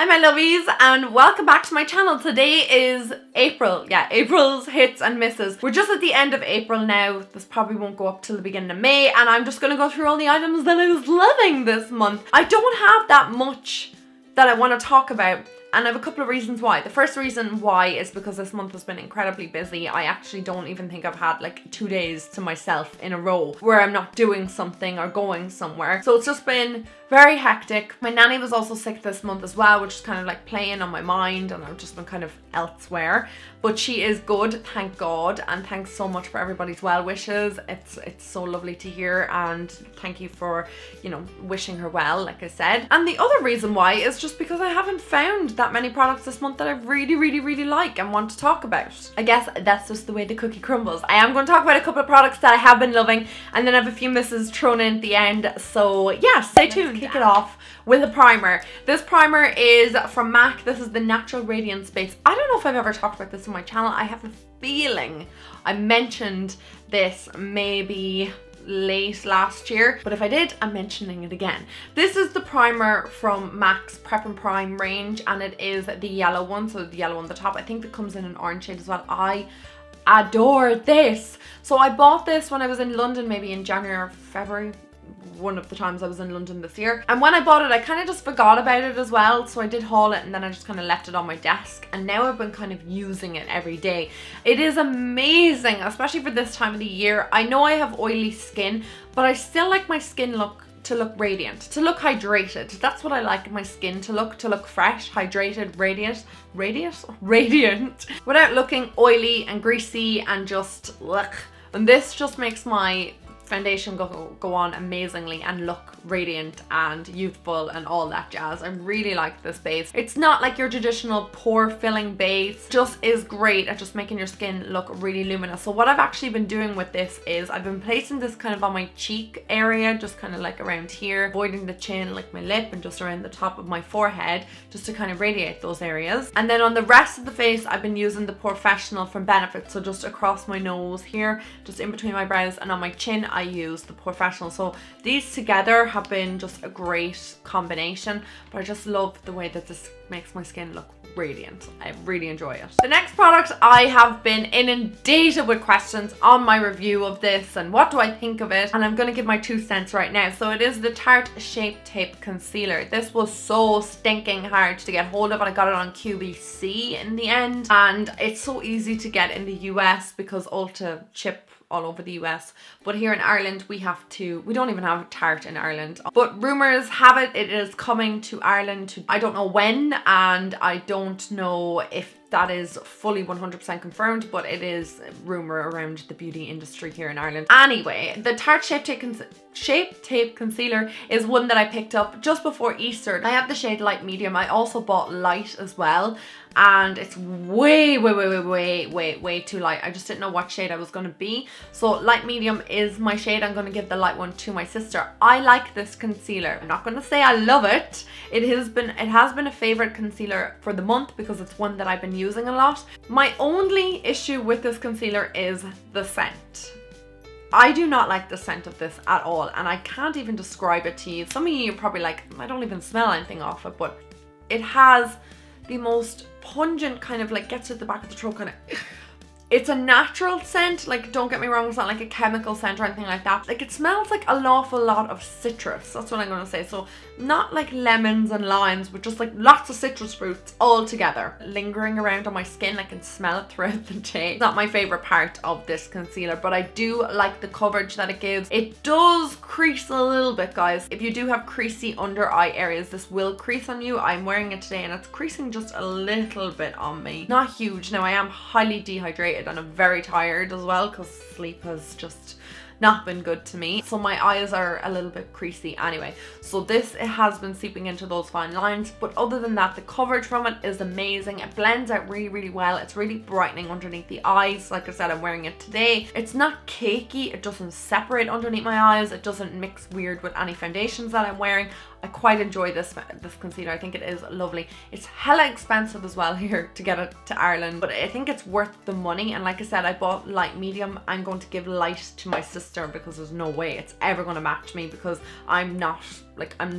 Hi my lovies and welcome back to my channel. Today is April. Yeah, April's hits and misses. We're just at the end of April now. This probably won't go up till the beginning of May and I'm just going to go through all the items that I was loving this month. I don't have that much that I want to talk about. And I have a couple of reasons why. The first reason why is because this month has been incredibly busy. I actually don't even think I've had like 2 days to myself in a row where I'm not doing something or going somewhere. So it's just been very hectic. My nanny was also sick this month as well, which is kind of like playing on my mind, and I've just been kind of elsewhere. But she is good, thank God, and thanks so much for everybody's well wishes. It's so lovely to hear, and thank you for, you know, wishing her well, like I said. And the other reason why is just because I haven't found that many products this month that I really like and want to talk about. I guess that's just the way the cookie crumbles. I am going to talk about a couple of products that I have been loving, and then I have a few misses thrown in at the end. So yeah, stay tuned. Kick it off with a primer. This primer is from MAC. This is the Natural Radiance Base. I don't know if I've ever talked about this on my channel. I have a feeling I mentioned this maybe late last year, but if I did, I'm mentioning it again. This is the primer from MAC's Prep and Prime range, and it is the yellow one, so the yellow on the top. I think it comes in an orange shade as well. I adore this. So I bought this when I was in London, maybe in January or February, one of the times I was in London this year. And when I bought it, I kind of just forgot about it as well. So I did haul it and then I just kind of left it on my desk. And now I've been kind of using it every day. It is amazing, especially for this time of the year. I know I have oily skin, but I still like my skin to look radiant, to look hydrated. That's what I like my skin to look fresh, hydrated, radiant, without looking oily and greasy and just ugh. And this just makes my foundation go on amazingly and look radiant and youthful and all that jazz. I really like this base. It's not like your traditional pore filling base, just is great at just making your skin look really luminous. So what I've actually been doing with this is I've been placing this kind of on my cheek area, just kind of like around here, avoiding the chin, like my lip, and just around the top of my forehead, just to kind of radiate those areas. And then on the rest of the face, I've been using the Professional from Benefit, so just across my nose here, just in between my brows, and on my chin I use the Professional. So these together have been just a great combination, but I just love the way that this makes my skin look radiant. I really enjoy it. The next product, I have been inundated with questions on my review of this and what do I think of it, and I'm going to give my 2 cents right now. So it is the Tarte Shape Tape Concealer. This was so stinking hard to get hold of. I got it on QVC in the end, and it's so easy to get in the US because Ulta ship all over the US, but here in Ireland we don't even have Tarte in Ireland, but rumors have it is coming to Ireland I don't know when, and I don't know if that is fully 100% confirmed, but it is rumor around the beauty industry here in Ireland. Anyway, the Tarte Shape Tape Concealer is one that I picked up just before Easter. I have the shade Light Medium. I also bought Light as well, and it's way too light. I just didn't know what shade I was going to be, so Light Medium is my shade. I'm going to give the light one to my sister. I like this concealer. I'm not going to say I love it. It has been a favorite concealer for the month because it's one that I've been using a lot. My only issue with this concealer is the scent. I do not like the scent of this at all, and I can't even describe it to you. Some of you are probably like, I don't even smell anything off it, but it has the most pungent kind of like gets at the back of the throat kind of. It's a natural scent, like don't get me wrong, it's not like a chemical scent or anything like that. Like it smells like an awful lot of citrus, that's what I'm going to say. So not like lemons and limes, but just like lots of citrus fruits all together. Lingering around on my skin, I can smell it throughout the day. It's not my favorite part of this concealer, but I do like the coverage that it gives. It does crease a little bit, guys. If you do have creasy under eye areas, this will crease on you. I'm wearing it today and it's creasing just a little bit on me. Not huge. Now I am highly dehydrated and I'm very tired as well because sleep has just not been good to me, so my eyes are a little bit creasy anyway. So it has been seeping into those fine lines, but other than that, the coverage from it is amazing. It blends out really well. It's really brightening underneath the eyes. Like I said, I'm wearing it today. It's not cakey. It doesn't separate underneath my eyes. It doesn't mix weird with any foundations that I'm wearing. I quite enjoy this concealer. I think it is lovely. It's hella expensive as well here to get it to Ireland, but I think it's worth the money. And like I said, I bought light medium. I'm going to give light to my sister because there's no way it's ever going to match me, because I'm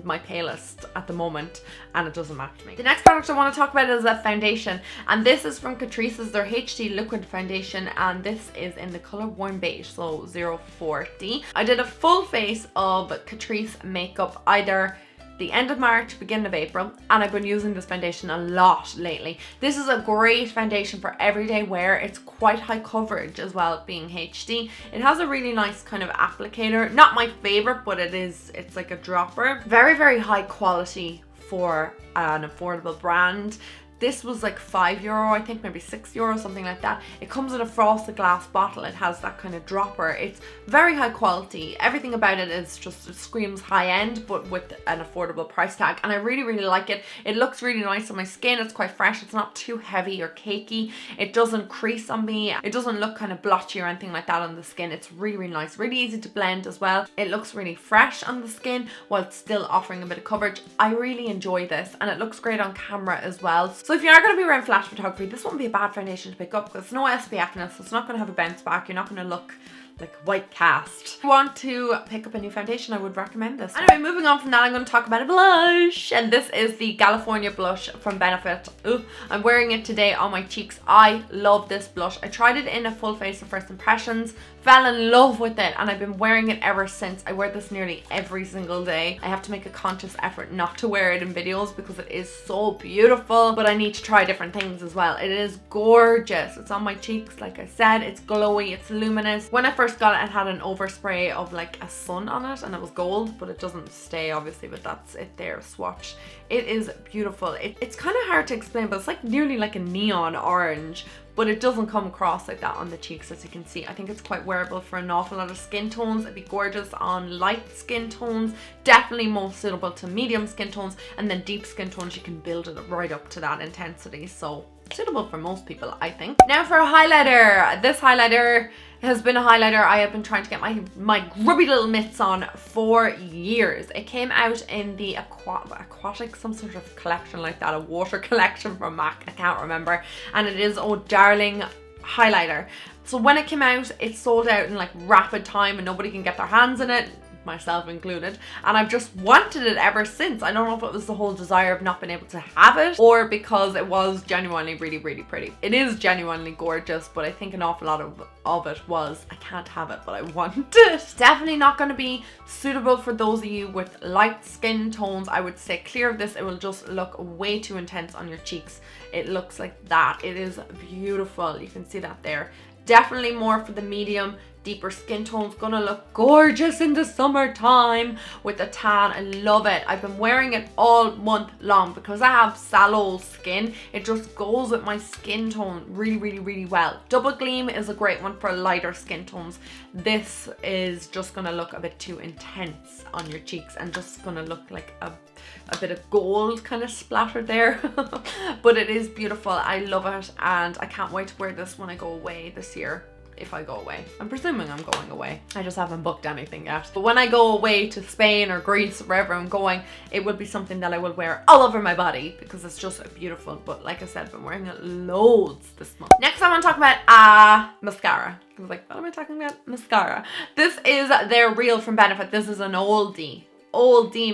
my palest at the moment and it doesn't match me. The next product I want to talk about is a foundation, and this is from Catrice's, their HD liquid foundation, and this is in the color Warm Beige, so 040. I did a full face of Catrice makeup either the end of March, beginning of April, and I've been using this foundation a lot lately. This is a great foundation for everyday wear. It's quite high coverage as well, being HD. It has a really nice kind of applicator. Not my favorite, but it's like a dropper. Very, very high quality for an affordable brand. This was like €5, I think, maybe €6, something like that. It comes in a frosted glass bottle. It has that kind of dropper. It's very high quality. Everything about it is just, it screams high end, but with an affordable price tag. And I really, really like it. It looks really nice on my skin. It's quite fresh. It's not too heavy or cakey. It doesn't crease on me. It doesn't look kind of blotchy or anything like that on the skin. It's really, really nice. Really easy to blend as well. It looks really fresh on the skin while still offering a bit of coverage. I really enjoy this, and it looks great on camera as well. So if you are going to be around flash photography, this won't be a bad foundation to pick up because it's no SPF in it, so it's not going to have a bounce back. You're not going to look like white cast. If you want to pick up a new foundation, I would recommend this. Anyway, moving on from that, I'm going to talk about a blush, and this is the California blush from Benefit. Ooh, I'm wearing it today on my cheeks. I love this blush. I tried it in a full face of first impressions, fell in love with it, and I've been wearing it ever since. I wear this nearly every single day. I have to make a conscious effort not to wear it in videos because it is so beautiful, but I need to try different things as well. It is gorgeous. It's on my cheeks, like I said. It's glowy, it's luminous. When I first got it, it had an overspray of like a sun on it, and it was gold, but it doesn't stay obviously, but that's it there, swatch. It is beautiful. It's kind of hard to explain, but it's like nearly like a neon orange, but it doesn't come across like that on the cheeks, as you can see. I think it's quite wearable for an awful lot of skin tones. It'd be gorgeous on light skin tones, definitely most suitable to medium skin tones, and then deep skin tones you can build it right up to that intensity, so suitable for most people, I think. Now for a highlighter. This highlighter has been a highlighter I have been trying to get my grubby little mitts on for years. It came out in the aquatic, some sort of collection like that, a water collection from MAC, I can't remember, and it is Oh Darling highlighter. So when it came out, it sold out in like rapid time and nobody can get their hands in it, myself included, and I've just wanted it ever since. I don't know if it was the whole desire of not being able to have it, or because it was genuinely really, really pretty. It is genuinely gorgeous, but I think an awful lot of it was, I can't have it, but I want it. Definitely not going to be suitable for those of you with light skin tones. I would say clear of this. It will just look way too intense on your cheeks. It looks like that. It is beautiful. You can see that there. Definitely more for the medium, deeper skin tones. Gonna look gorgeous in the summertime with a tan. I love it. I've been wearing it all month long because I have sallow skin. It just goes with my skin tone really, really, really well. Double Gleam is a great one for lighter skin tones. This is just gonna look a bit too intense on your cheeks and just gonna look like a bit of gold kind of splattered there. But it is beautiful. I love it, and I can't wait to wear this when I go away this year. If I go away. I'm presuming I'm going away. I just haven't booked anything yet. But when I go away to Spain or Greece, wherever I'm going, it will be something that I will wear all over my body because it's just beautiful. But like I said, I've been wearing it loads this month. Next I want to talk about mascara. I was like, what am I talking about? Mascara. This is their Real from Benefit. This is an oldie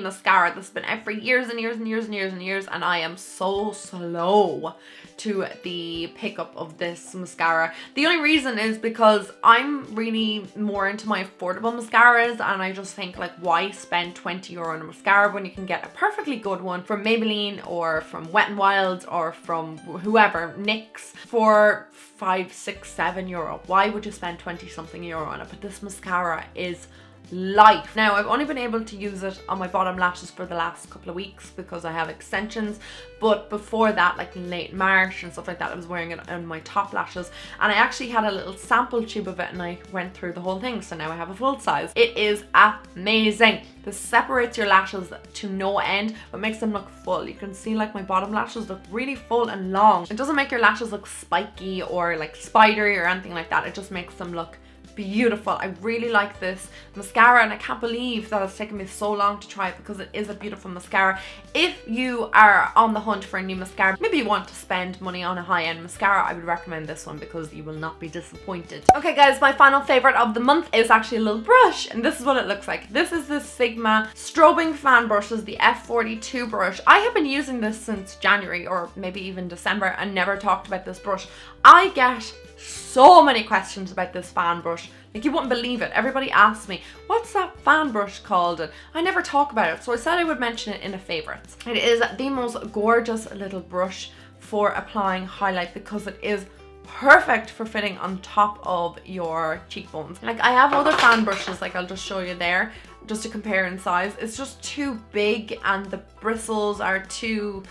mascara that's been out for years and years and years and years and years, and I am so slow to the pickup of this mascara. The only reason is because I'm really more into my affordable mascaras, and I just think like, why spend €20 on a mascara when you can get a perfectly good one from Maybelline or from Wet n Wild or from whoever, NYX, for €5, €6, €7. Why would you spend 20 something euro on it? But this mascara is life. Now I've only been able to use it on my bottom lashes for the last couple of weeks because I have extensions, but before that, like in late March and stuff like that, I was wearing it on my top lashes, and I actually had a little sample tube of it and I went through the whole thing, so now I have a full size. It is amazing. This separates your lashes to no end but makes them look full. You can see like my bottom lashes look really full and long. It doesn't make your lashes look spiky or like spidery or anything like that. It just makes them look beautiful. I really like this mascara, and I can't believe that it's taken me so long to try it because it is a beautiful mascara. If you are on the hunt for a new mascara, maybe you want to spend money on a high-end mascara, I would recommend this one because you will not be disappointed. Okay guys, my final favorite of the month is actually a little brush, and this is what it looks like. This is the Sigma strobing fan brush. This is the F42 brush. I have been using this since January or maybe even December and never talked about this brush. I get so many questions about this fan brush. Like, you wouldn't believe it. Everybody asks me, what's that fan brush called? And I never talk about it. So I said I would mention it in a favorites. It is the most gorgeous little brush for applying highlight because it is perfect for fitting on top of your cheekbones. Like, I have other fan brushes, like I'll just show you there, just to compare in size. It's just too big and the bristles are too,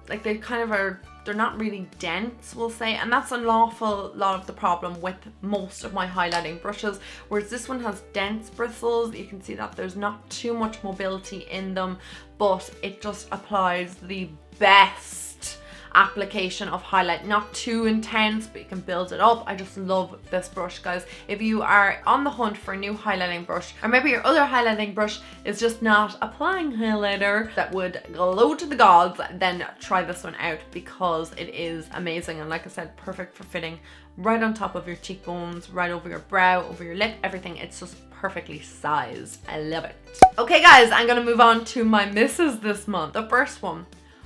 like, they kind of are, they're not really dense, we'll say, and that's an awful lot of the problem with most of my highlighting brushes, whereas this one has dense bristles. You can see that there's not too much mobility in them, but it just applies the best application of highlight. Not too intense, but you can build it up. I just love this brush, guys. If you are on the hunt for a new highlighting brush, or maybe your other highlighting brush is just not applying highlighter that would glow to the gods, then try this one out because it is amazing. And like I said, perfect for fitting right on top of your cheekbones, right over your brow, over your lip, everything. It's just perfectly sized. I love it. Okay guys, I'm gonna move on to my misses this month. The first one,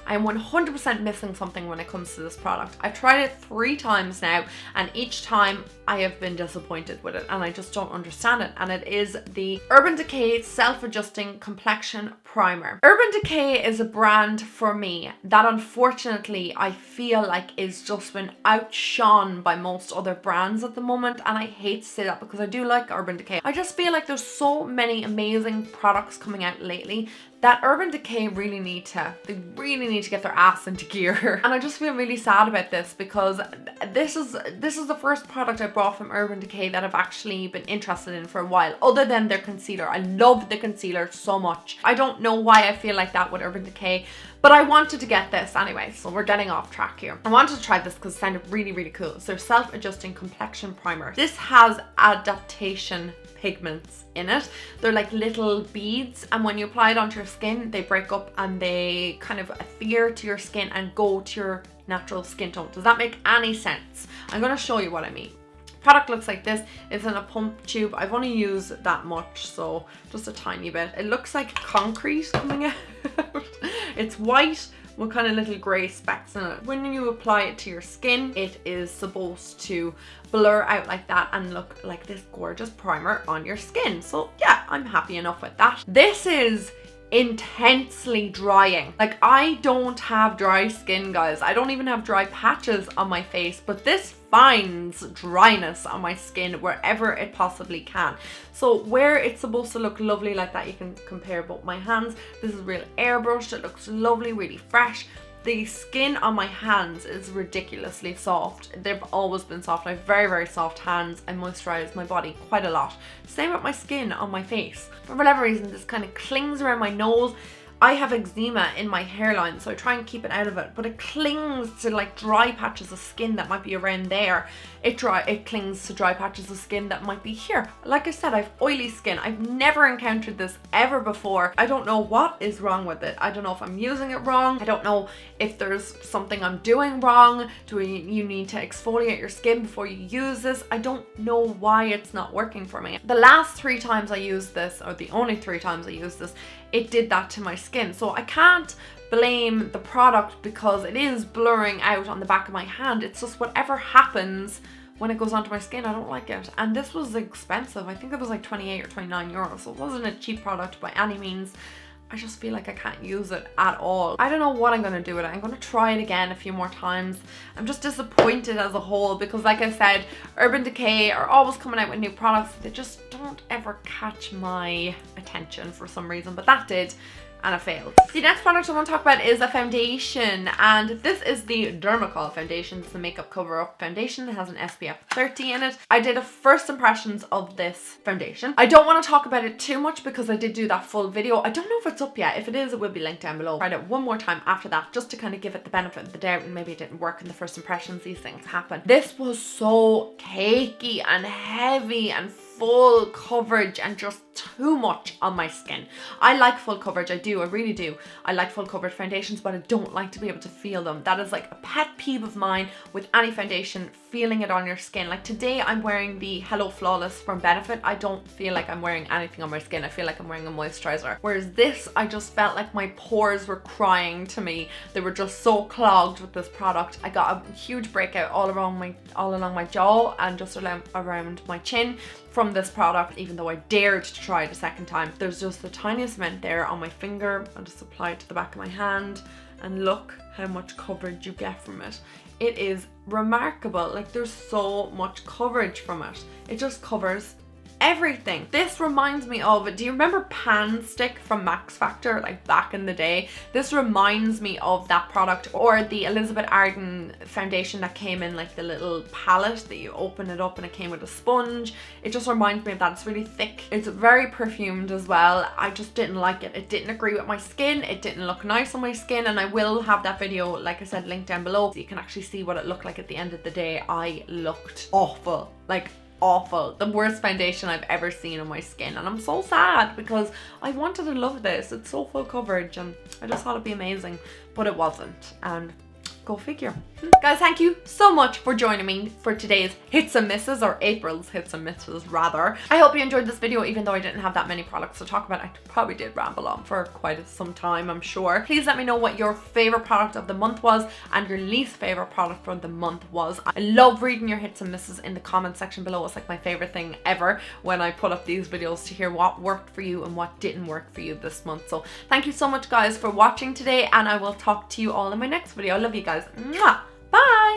I am 100% missing something when it comes to this product. I've tried it 3 times now, and each time I have been disappointed with it, and I just don't understand it. And it is the Urban Decay Self-Adjusting Complexion Primer. Urban Decay is a brand for me that unfortunately I feel like is just been outshone by most other brands at the moment, and I hate to say that because I do like Urban Decay. I just feel like there's so many amazing products coming out lately that Urban Decay really need to get their ass into gear. And I just feel really sad about this because this is the first product I bought from Urban Decay that I've actually been interested in for a while, other than their concealer. I love the concealer so much. I don't know why I feel like that with Urban Decay, but I wanted to get this anyway, so we're getting off track here. I wanted to try this because it sounded really, really cool. It's their Self-Adjusting Complexion Primer. This has adaptation pigments in it. They're like little beads, and when you apply it onto your skin, they break up and they kind of adhere to your skin and go to your natural skin tone. Does that make any sense? I'm going to show you what I mean. Product looks like this. It's in a pump tube. I've only used that much, so just a tiny bit. It looks like concrete coming out. It's white with kind of little grey specks in it. When you apply it to your skin, it is supposed to blur out like that and look like this gorgeous primer on your skin. So yeah, I'm happy enough with that. This is intensely drying. Like, I don't have dry skin, guys. I don't even have dry patches on my face, but this finds dryness on my skin wherever it possibly can. So where it's supposed to look lovely like that, you can compare both my hands. This is real airbrushed. It looks lovely, really fresh. The skin on my hands is ridiculously soft. They've always been soft. I have very, very soft hands. I moisturize my body quite a lot. Same with my skin on my face. For whatever reason, this kind of clings around my nose. I have eczema in my hairline, so I try and keep it out of it, but it clings to like dry patches of skin that might be around there. It clings to dry patches of skin that might be here. Like I said, I have oily skin. I've never encountered this ever before. I don't know what is wrong with it. I don't know if I'm using it wrong. I don't know if there's something I'm doing wrong. You need to exfoliate your skin before you use this? I don't know why it's not working for me. The last 3 times I used this, or the only 3 times I used this, it did that to my skin. So I can't blame the product because it is blurring out on the back of my hand. It's just whatever happens when it goes onto my skin, I don't like it. And this was expensive. I think it was like 28 or 29 euros. So it wasn't a cheap product by any means. I just feel like I can't use it at all. I don't know what I'm going to do with it. I'm going to try it again a few more times. I'm just disappointed as a whole because, like I said, Urban Decay are always coming out with new products. They just don't ever catch my attention for some reason, but that did. And it failed. The next product I want to talk about is a foundation, and this is the Dermacol foundation. It's the makeup cover-up foundation. It has an SPF 30 in it. I did a first impressions of this foundation. I don't want to talk about it too much because I did do that full video. I don't know if it's up yet. If it is, it will be linked down below. I tried it one more time after that just to kind of give it the benefit of the doubt, and maybe it didn't work in the first impressions. These things happen. This was so cakey and heavy and full coverage and just too much on my skin. I like full coverage, I do, I really do. I like full coverage foundations, but I don't like to be able to feel them. That is like a pet peeve of mine with any foundation, feeling it on your skin. Like today I'm wearing the Hello Flawless from Benefit. I don't feel like I'm wearing anything on my skin. I feel like I'm wearing a moisturizer. Whereas this, I just felt like my pores were crying to me. They were just so clogged with this product. I got a huge breakout all along my jaw and just around my chin from this product, even though I dared to try it a second time. There's just the tiniest amount there on my finger. I'll just apply it to the back of my hand and look how much coverage you get from it. It is remarkable. Like there's so much coverage from it. It just covers everything. This reminds me of, do you remember Pan Stick from Max Factor, like back in the day? This reminds me of that product, or the Elizabeth Arden foundation that came in like the little palette that you open it up and it came with a sponge. It just reminds me of that. It's really thick. It's very perfumed as well. I just didn't like it. It didn't agree with my skin. It didn't look nice on my skin, and I will have that video, like I said, linked down below so you can actually see what it looked like at the end of the day. I looked awful, like awful. The worst foundation I've ever seen on my skin, and I'm so sad because I wanted to love this. It's so full coverage and I just thought it'd be amazing, but it wasn't, and go figure. Guys, thank you so much for joining me for today's hits and misses, or April's hits and misses rather. I hope you enjoyed this video, even though I didn't have that many products to talk about. I probably did ramble on for quite some time, I'm sure. Please let me know what your favorite product of the month was and your least favorite product for the month was. I love reading your hits and misses in the comment section below. It's like my favorite thing ever when I put up these videos, to hear what worked for you and what didn't work for you this month. So thank you so much guys for watching today, and I will talk to you all in my next video. I love you guys. Mwah! Bye!